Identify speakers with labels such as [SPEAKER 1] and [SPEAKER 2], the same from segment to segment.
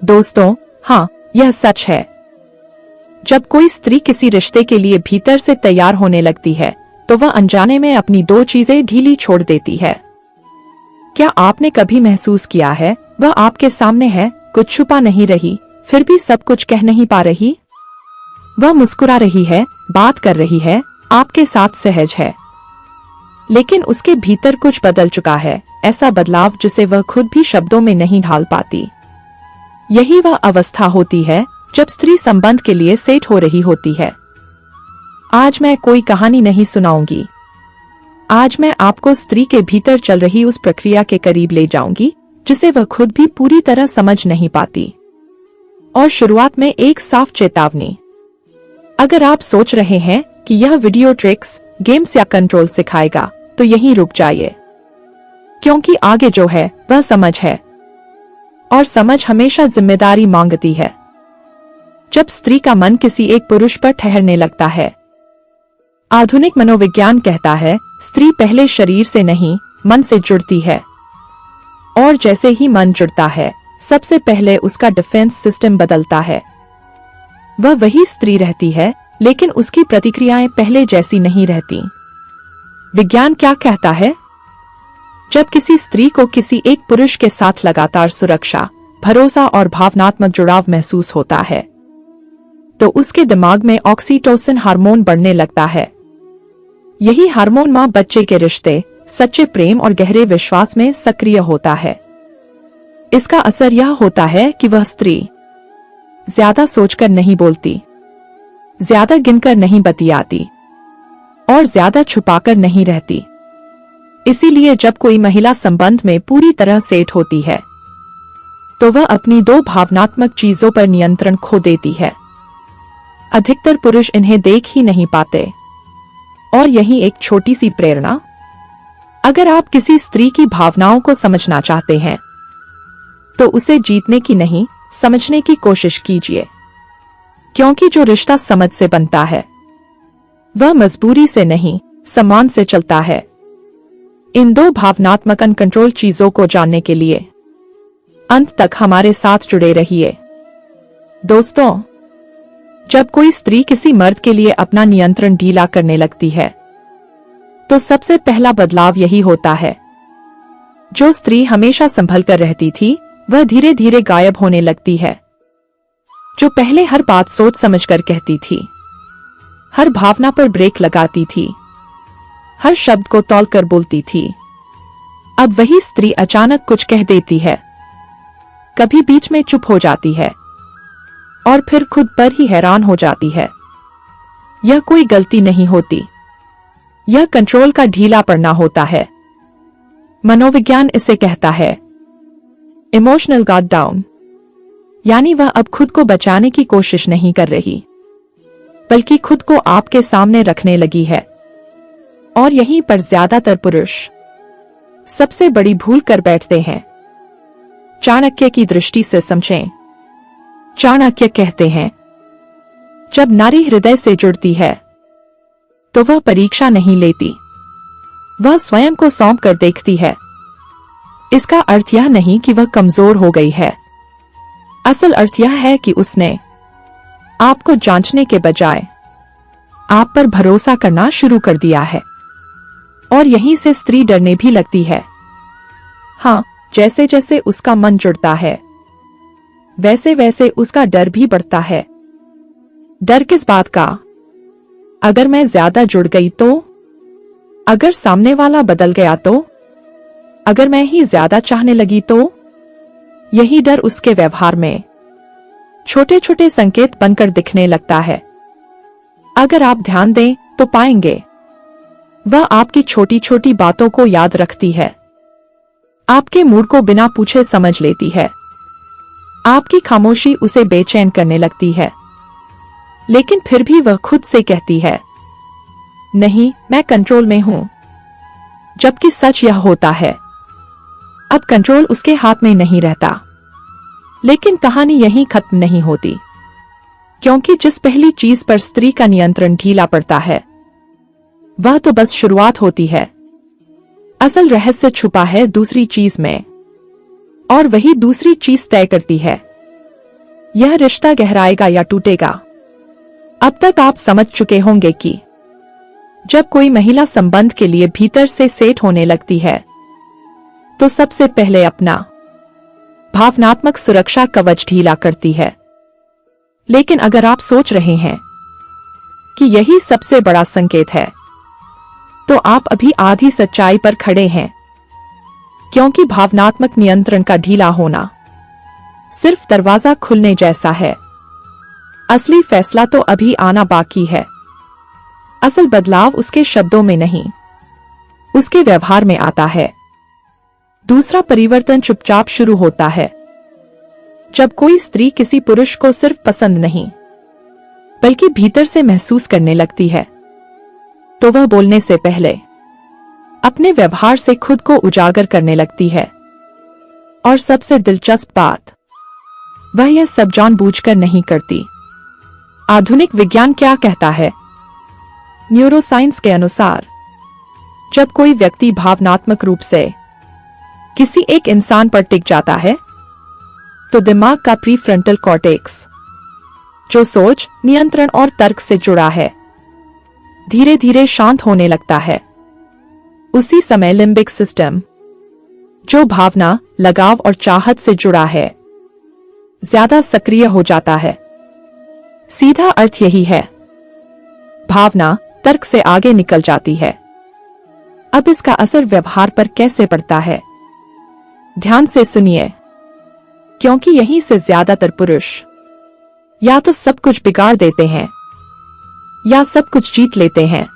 [SPEAKER 1] दोस्तों, हाँ, यह सच है। जब कोई स्त्री किसी रिश्ते के लिए भीतर से तैयार होने लगती है तो वह अनजाने में अपनी दो चीजें ढीली छोड़ देती है। क्या आपने कभी महसूस किया है वह आपके सामने है, कुछ छुपा नहीं रही, फिर भी सब कुछ कह नहीं पा रही? वह मुस्कुरा रही है, बात कर रही है, आपके साथ सहज है, लेकिन उसके भीतर कुछ बदल चुका है, ऐसा बदलाव जिसे वह खुद भी शब्दों में नहीं ढाल पाती। यही वह अवस्था होती है जब स्त्री संबंध के लिए सेट हो रही होती है। आज मैं कोई कहानी नहीं सुनाऊंगी। आज मैं आपको स्त्री के भीतर चल रही उस प्रक्रिया के करीब ले जाऊंगी जिसे वह खुद भी पूरी तरह समझ नहीं पाती। और शुरुआत में एक साफ चेतावनी। अगर आप सोच रहे हैं कि यह वीडियो ट्रिक्स, गेम्स या कंट्रोल सिखाएगा तो यहीं रुक जाइए, क्योंकि आगे जो है वह समझ है, और समझ हमेशा जिम्मेदारी मांगती है। जब स्त्री का मन किसी एक पुरुष पर ठहरने लगता है, आधुनिक मनोविज्ञान कहता है स्त्री पहले शरीर से नहीं मन से जुड़ती है, और जैसे ही मन जुड़ता है सबसे पहले उसका डिफेंस सिस्टम बदलता है। वह वही स्त्री रहती है, लेकिन उसकी प्रतिक्रियाएं पहले जैसी नहीं रहती। विज्ञान क्या कहता है? जब किसी स्त्री को किसी एक पुरुष के साथ लगातार सुरक्षा, भरोसा और भावनात्मक जुड़ाव महसूस होता है तो उसके दिमाग में ऑक्सीटोसिन हार्मोन बढ़ने लगता है। यही हार्मोन मां बच्चे के रिश्ते, सच्चे प्रेम और गहरे विश्वास में सक्रिय होता है। इसका असर यह होता है कि वह स्त्री ज्यादा सोचकर नहीं बोलती, ज्यादा गिनकर नहीं बतियाती और ज्यादा छुपाकर नहीं रहती। इसीलिए जब कोई महिला संबंध में पूरी तरह सेट होती है तो वह अपनी दो भावनात्मक चीजों पर नियंत्रण खो देती है। अधिकतर पुरुष इन्हें देख ही नहीं पाते। और यही एक छोटी सी प्रेरणा। अगर आप किसी स्त्री की भावनाओं को समझना चाहते हैं तो उसे जीतने की नहीं, समझने की कोशिश कीजिए, क्योंकि जो रिश्ता समझ से बनता है वह मजबूरी से नहीं, सम्मान से चलता है। इन दो भावनात्मक अनकंट्रोल चीजों को जानने के लिए अंत तक हमारे साथ जुड़े रहिए। दोस्तों, जब कोई स्त्री किसी मर्द के लिए अपना नियंत्रण ढीला करने लगती है तो सबसे पहला बदलाव यही होता है। जो स्त्री हमेशा संभल कर रहती थी वह धीरे धीरे गायब होने लगती है। जो पहले हर बात सोच समझकर कहती थी, हर भावना पर ब्रेक लगाती थी, हर शब्द को तौलकर बोलती थी, अब वही स्त्री अचानक कुछ कह देती है, कभी बीच में चुप हो जाती है और फिर खुद पर ही हैरान हो जाती है। यह कोई गलती नहीं होती, यह कंट्रोल का ढीला पड़ना होता है। मनोविज्ञान इसे कहता है इमोशनल गार्ड डाउन, यानी वह अब खुद को बचाने की कोशिश नहीं कर रही, बल्कि खुद को आपके सामने रखने लगी है। और यहीं पर ज्यादातर पुरुष सबसे बड़ी भूल कर बैठते हैं। चाणक्य की दृष्टि से समझें। चाणक्य कहते हैं, जब नारी हृदय से जुड़ती है तो वह परीक्षा नहीं लेती, वह स्वयं को सौंप कर देखती है। इसका अर्थ यह नहीं कि वह कमजोर हो गई है। असल अर्थ यह है कि उसने आपको जांचने के बजाय आप पर भरोसा करना शुरू कर दिया है। और यहीं से स्त्री डरने भी लगती है। हाँ, जैसे जैसे उसका मन जुड़ता है वैसे वैसे उसका डर भी बढ़ता है। डर किस बात का? अगर मैं ज्यादा जुड़ गई तो? अगर सामने वाला बदल गया तो? अगर मैं ही ज्यादा चाहने लगी तो? यही डर उसके व्यवहार में छोटे छोटे संकेत बनकर दिखने लगता है। अगर आप ध्यान दें तो पाएंगे वह आपकी छोटी छोटी बातों को याद रखती है, आपके मूड को बिना पूछे समझ लेती है। आपकी खामोशी उसे बेचैन करने लगती है, लेकिन फिर भी वह खुद से कहती है, नहीं, मैं कंट्रोल में हूं। जबकि सच यह होता है, अब कंट्रोल उसके हाथ में नहीं रहता। लेकिन कहानी यहीं खत्म नहीं होती, क्योंकि जिस पहली चीज पर स्त्री का नियंत्रण ढीला पड़ता है वह तो बस शुरुआत होती है। असल रहस्य छुपा है दूसरी चीज में, और वही दूसरी चीज तय करती है यह रिश्ता गहराएगा या टूटेगा। अब तक आप समझ चुके होंगे कि जब कोई महिला संबंध के लिए भीतर से सेट होने लगती है तो सबसे पहले अपना भावनात्मक सुरक्षा कवच ढीला करती है। लेकिन अगर आप सोच रहे हैं कि यही सबसे बड़ा संकेत है, तो आप अभी आधी सच्चाई पर खड़े हैं, क्योंकि भावनात्मक नियंत्रण का ढीला होना सिर्फ दरवाजा खुलने जैसा है। असली फैसला तो अभी आना बाकी है। असल बदलाव उसके शब्दों में नहीं, उसके व्यवहार में आता है। दूसरा परिवर्तन चुपचाप शुरू होता है जब कोई स्त्री किसी पुरुष को सिर्फ पसंद नहीं बल्कि भीतर से महसूस करने लगती है, तो वह बोलने से पहले अपने व्यवहार से खुद को उजागर करने लगती है। और सबसे दिलचस्प बात, वह यह सब जानबूझकर नहीं करती। आधुनिक विज्ञान क्या कहता है? न्यूरोसाइंस के अनुसार जब कोई व्यक्ति भावनात्मक रूप से किसी एक इंसान पर टिक जाता है तो दिमाग का प्रीफ्रंटल कॉर्टेक्स, जो सोच, नियंत्रण और तर्क से जुड़ा है, धीरे धीरे शांत होने लगता है। उसी समय लिम्बिक सिस्टम, जो भावना, लगाव और चाहत से जुड़ा है, ज्यादा सक्रिय हो जाता है। सीधा अर्थ यही है, भावना तर्क से आगे निकल जाती है। अब इसका असर व्यवहार पर कैसे पड़ता है? ध्यान से सुनिए, क्योंकि यहीं से ज्यादातर पुरुष या तो सब कुछ बिगाड़ देते हैं या सब कुछ जीत लेते हैं।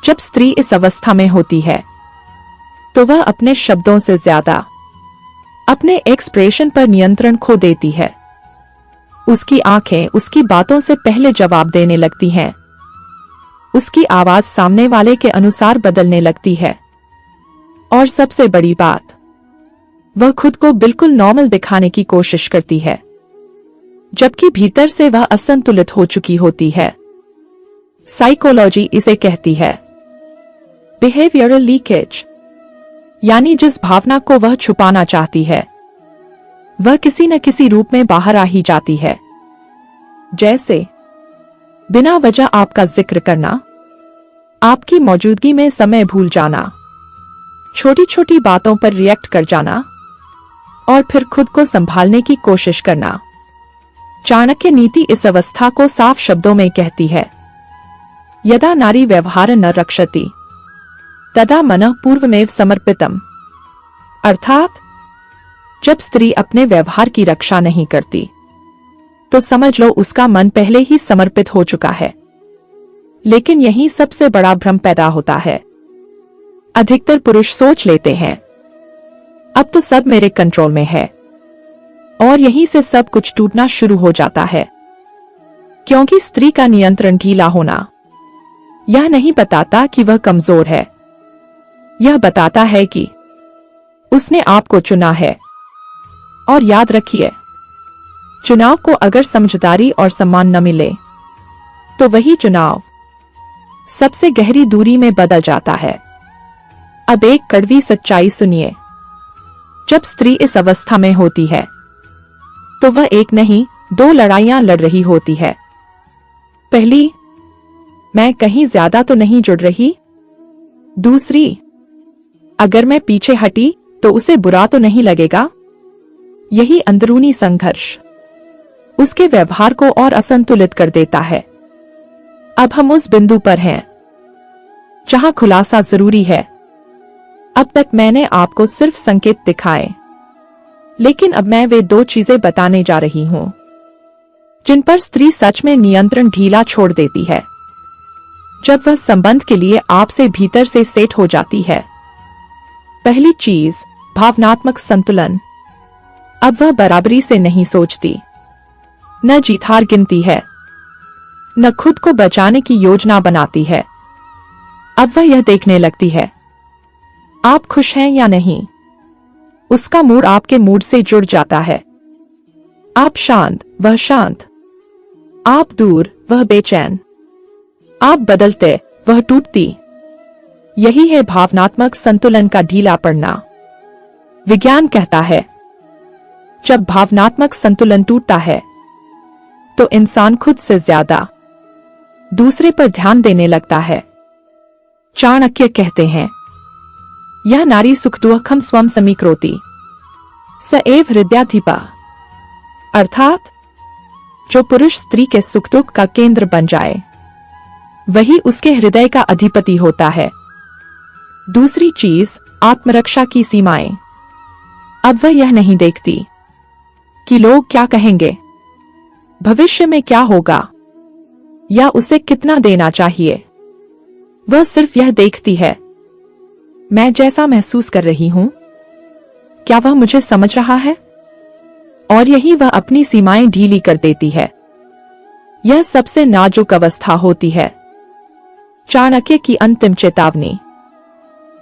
[SPEAKER 1] जब स्त्री इस अवस्था में होती है तो वह अपने शब्दों से ज्यादा अपने एक्सप्रेशन पर नियंत्रण खो देती है। उसकी आंखें उसकी बातों से पहले जवाब देने लगती हैं। उसकी आवाज सामने वाले के अनुसार बदलने लगती है। और सबसे बड़ी बात, वह खुद को बिल्कुल नॉर्मल दिखाने की कोशिश करती है, जबकि भीतर से वह असंतुलित हो चुकी होती है। साइकोलॉजी इसे कहती है बिहेवियरल लीकेज, यानी जिस भावना को वह छुपाना चाहती है वह किसी न किसी रूप में बाहर आ ही जाती है। जैसे बिना वजह आपका जिक्र करना, आपकी मौजूदगी में समय भूल जाना, छोटी छोटी बातों पर रिएक्ट कर जाना और फिर खुद को संभालने की कोशिश करना। चाणक्य नीति इस अवस्था को साफ शब्दों में कहती है, यदा नारी व्यवहार न रक्षति तदा मनः पूर्वमेव समर्पितम। अर्थात जब स्त्री अपने व्यवहार की रक्षा नहीं करती तो समझ लो उसका मन पहले ही समर्पित हो चुका है। लेकिन यही सबसे बड़ा भ्रम पैदा होता है। अधिकतर पुरुष सोच लेते हैं अब तो सब मेरे कंट्रोल में है, और यहीं से सब कुछ टूटना शुरू हो जाता है। क्योंकि स्त्री का नियंत्रण ढीला होना यह नहीं बताता कि वह कमजोर है, यह बताता है कि उसने आपको चुना है। और याद रखिए, चुनाव को अगर समझदारी और सम्मान न मिले तो वही चुनाव सबसे गहरी दूरी में बदल जाता है। अब एक कड़वी सच्चाई सुनिए, जब स्त्री इस अवस्था में होती है तो वह एक नहीं, दो लड़ाइयां लड़ रही होती है। पहली, मैं कहीं ज्यादा तो नहीं जुड़ रही। दूसरी, अगर मैं पीछे हटी तो उसे बुरा तो नहीं लगेगा। यही अंदरूनी संघर्ष उसके व्यवहार को और असंतुलित कर देता है। अब हम उस बिंदु पर हैं जहां खुलासा जरूरी है। अब तक मैंने आपको सिर्फ संकेत दिखाए, लेकिन अब मैं वे दो चीजें बताने जा रही हूं जिन पर स्त्री सच में नियंत्रण ढीला छोड़ देती है जब वह संबंध के लिए आपसे भीतर से सेट हो जाती है। पहली चीज, भावनात्मक संतुलन। अब वह बराबरी से नहीं सोचती, न जीत हार गिनती है, न खुद को बचाने की योजना बनाती है। अब वह यह देखने लगती है आप खुश हैं या नहीं। उसका मूड आपके मूड से जुड़ जाता है। आप शांत, वह शांत। आप दूर, वह बेचैन। आप बदलते, वह टूटती। यही है भावनात्मक संतुलन का ढीला पड़ना। विज्ञान कहता है जब भावनात्मक संतुलन टूटता है तो इंसान खुद से ज्यादा दूसरे पर ध्यान देने लगता है। चाणक्य कहते हैं, यह नारी सुख दुःखम स्वम समीकरोति स एव हृदयाधिपः, अर्थात जो पुरुष स्त्री के सुख दुख का केंद्र बन जाए वही उसके हृदय का अधिपति होता है। दूसरी चीज, आत्मरक्षा की सीमाएं। अब वह यह नहीं देखती कि लोग क्या कहेंगे, भविष्य में क्या होगा या उसे कितना देना चाहिए। वह सिर्फ यह देखती है, मैं जैसा महसूस कर रही हूं क्या वह मुझे समझ रहा है, और यही वह अपनी सीमाएं ढीली कर देती है। यह सबसे नाजुक अवस्था होती है। चाणक्य की अंतिम चेतावनी,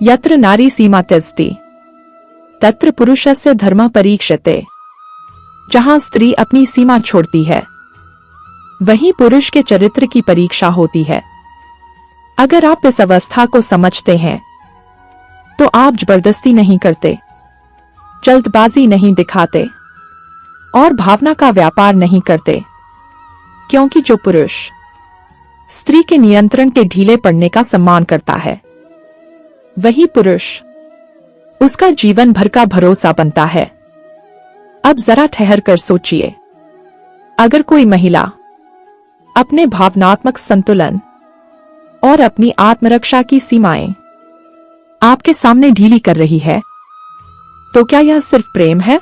[SPEAKER 1] यत्र नारी सीमा त्यजति तत्र पुरुषस्य धर्मः परीक्षते। जहां स्त्री अपनी सीमा छोड़ती है वहीं पुरुष के चरित्र की परीक्षा होती है। अगर आप इस अवस्था को समझते हैं तो आप जबरदस्ती नहीं करते, जल्दबाजी नहीं दिखाते और भावना का व्यापार नहीं करते, क्योंकि जो पुरुष स्त्री के नियंत्रण के ढीले पड़ने का सम्मान करता है वही पुरुष उसका जीवन भर का भरोसा बनता है। अब जरा ठहर कर सोचिए, अगर कोई महिला अपने भावनात्मक संतुलन और अपनी आत्मरक्षा की सीमाएं आपके सामने ढीली कर रही है तो क्या यह सिर्फ प्रेम है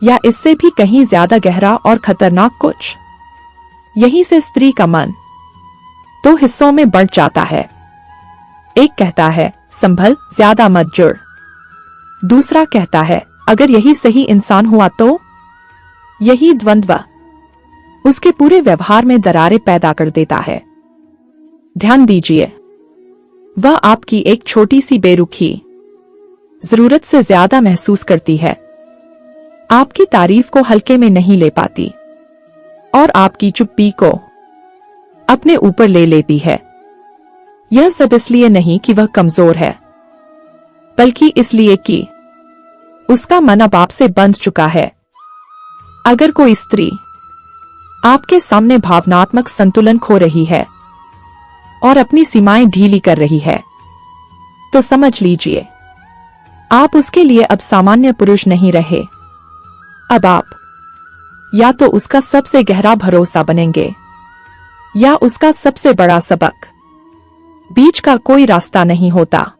[SPEAKER 1] या इससे भी कहीं ज्यादा गहरा और खतरनाक कुछ? यहीं से स्त्री का मन दो हिस्सों में बढ़ जाता है। एक कहता है, संभल, ज्यादा मत जुड़। दूसरा कहता है, अगर यही सही इंसान हुआ तो? यही द्वंद्व उसके पूरे व्यवहार में दरारें पैदा कर देता है। ध्यान दीजिए, वह आपकी एक छोटी सी बेरुखी जरूरत से ज्यादा महसूस करती है, आपकी तारीफ को हल्के में नहीं ले पाती और आपकी चुप्पी को अपने ऊपर ले लेती है। यह सब इसलिए नहीं कि वह कमजोर है, बल्कि इसलिए कि उसका मन अब आपसे बंध चुका है। अगर कोई स्त्री आपके सामने भावनात्मक संतुलन खो रही है और अपनी सीमाएं ढीली कर रही है तो समझ लीजिए आप उसके लिए अब सामान्य पुरुष नहीं रहे। अब आप या तो उसका सबसे गहरा भरोसा बनेंगे या उसका सबसे बड़ा सबक। बीच का कोई रास्ता नहीं होता।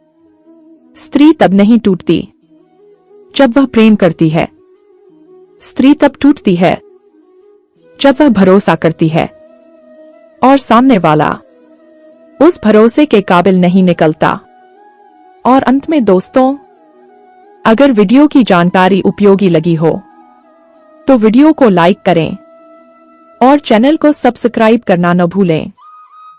[SPEAKER 1] स्त्री तब नहीं टूटती जब वह प्रेम करती है, स्त्री तब टूटती है जब वह भरोसा करती है और सामने वाला उस भरोसे के काबिल नहीं निकलता। और अंत में दोस्तों, अगर वीडियो की जानकारी उपयोगी लगी हो तो वीडियो को लाइक करें और चैनल को सब्सक्राइब करना न भूलें।